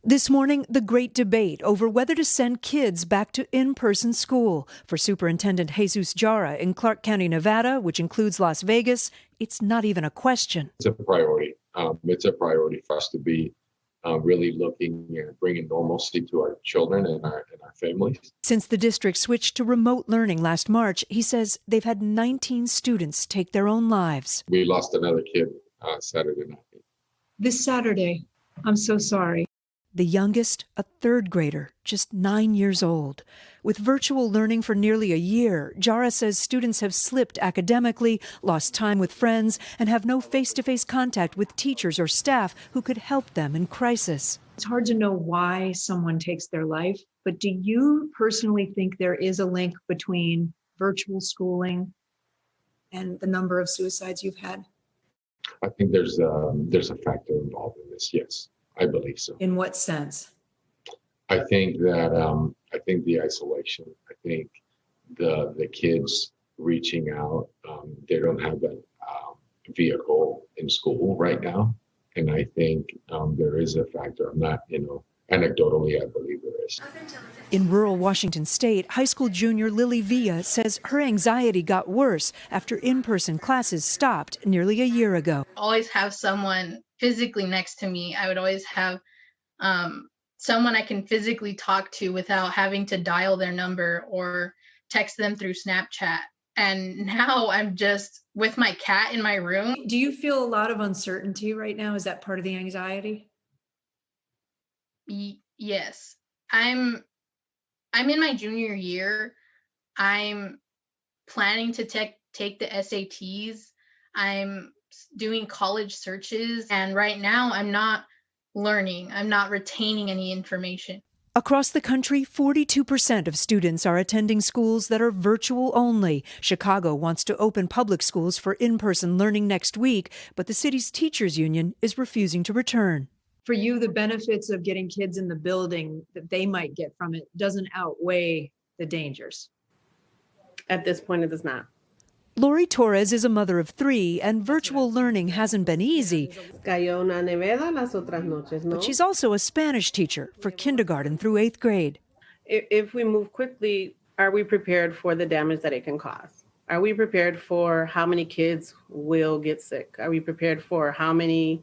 This morning, the great debate over whether to send kids back to in-person school. For Superintendent Jesus Jara in Clark County, Nevada, which includes Las Vegas, it's not even a question. It's a priority. It's a priority for us to be really looking at bringing normalcy to our children and our families. Since the district switched to remote learning last March, he says they've had 19 students take their own lives. We lost another kid Saturday night. This Saturday. I'm so sorry. The youngest, a third grader, just 9 years old. With virtual learning for nearly a year, Jara says students have slipped academically, lost time with friends, and have no face-to-face contact with teachers or staff who could help them in crisis. It's hard to know why someone takes their life, but do you personally think there is a link between virtual schooling and the number of suicides you've had? I think there's a factor involved in this, yes. I believe so. In what sense? I think that the isolation. I think the kids reaching out. They don't have that vehicle in school right now, and I think there is a factor. I'm not, anecdotally, I believe there is. In rural Washington state, high school junior Lily Villa says her anxiety got worse after in-person classes stopped nearly a year ago. Always have someone physically next to me. I would always have someone I can physically talk to without having to dial their number or text them through Snapchat. And now I'm just with my cat in my room. Do you feel a lot of uncertainty right now? Is that part of the anxiety? Yes. I'm in my junior year. I'm planning to take the SATs. I'm doing college searches, and right now I'm not learning. I'm not retaining any information. Across the country, 42% of students are attending schools that are virtual only. Chicago wants to open public schools for in-person learning next week, but the city's teachers union is refusing to return. For you, the benefits of getting kids in the building that they might get from it doesn't outweigh the dangers. At this point, it does not. Lori Torres is a mother of 3, and virtual learning hasn't been easy. But she's also a Spanish teacher for kindergarten through 8th grade. If we move quickly, are we prepared for the damage that it can cause? Are we prepared for how many kids will get sick? Are we prepared for how many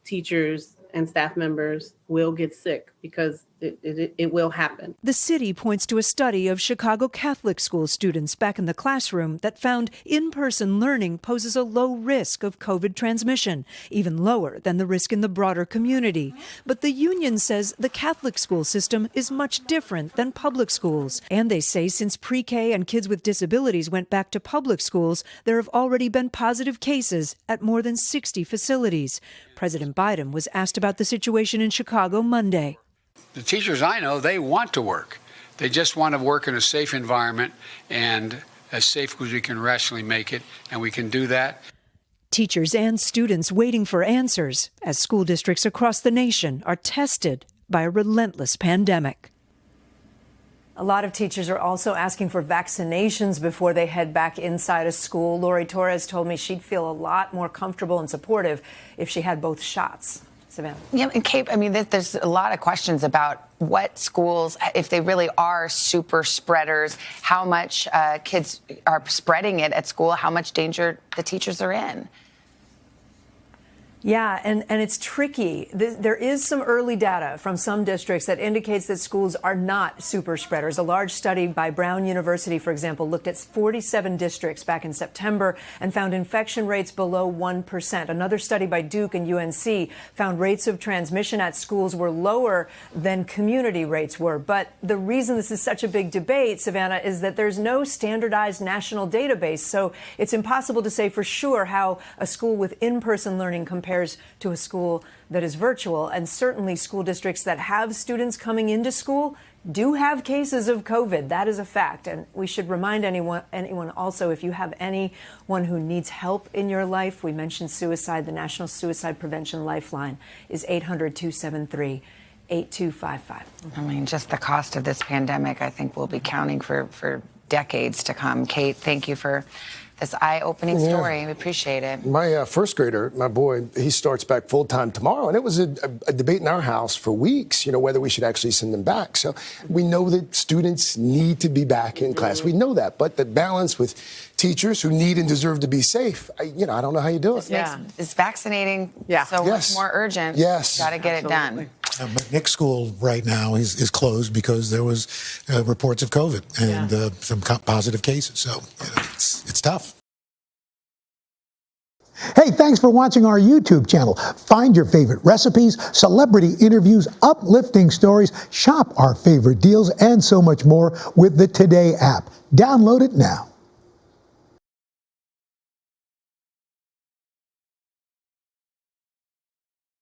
teachers and staff members will get sick? Because it will happen. The city points to a study of Chicago Catholic school students back in the classroom that found in-person learning poses a low risk of COVID transmission, even lower than the risk in the broader community. But the union says the Catholic school system is much different than public schools. And they say since pre-K and kids with disabilities went back to public schools, there have already been positive cases at more than 60 facilities. President Biden was asked about the situation in Chicago Monday. The teachers I know, they want to work. They just want to work in a safe environment and as safe as we can rationally make it, and we can do that. Teachers and students waiting for answers as school districts across the nation are tested by a relentless pandemic. A lot of teachers are also asking for vaccinations before they head back inside a school. Lori Torres told me she'd feel a lot more comfortable and supportive if she had both shots. Savannah. Yeah, and Kate, there's a lot of questions about what schools, if they really are super spreaders, how much kids are spreading it at school, how much danger the teachers are in. Yeah, and it's tricky. There is some early data from some districts that indicates that schools are not super spreaders. A large study by Brown University, for example, looked at 47 districts back in September and found infection rates below 1%. Another study by Duke and UNC found rates of transmission at schools were lower than community rates were. But the reason this is such a big debate, Savannah, is that there's no standardized national database. So it's impossible to say for sure how a school with in-person learning compares to a school that is virtual. And certainly school districts that have students coming into school do have cases of COVID. That is a fact. And we should remind anyone also, if you have anyone who needs help in your life, we mentioned suicide. The National Suicide Prevention Lifeline is 800-273-8255. Just the cost of this pandemic, I think, will be counting for decades to come. Kate, thank you for this eye-opening story. We appreciate it. My first grader, my boy, he starts back full-time tomorrow, and it was a debate in our house for weeks, whether we should actually send them back. So we know that students need to be back in class. We know that, but the balance with teachers who need and deserve to be safe, I don't know how you do it. Is vaccinating so much more urgent? Yes. Got to get it done. But Nick's school right now is closed because there was reports of COVID and some positive cases. So it's tough. Hey, thanks for watching our YouTube channel. Find your favorite recipes, celebrity interviews, uplifting stories, shop our favorite deals, and so much more with the Today app. Download it now.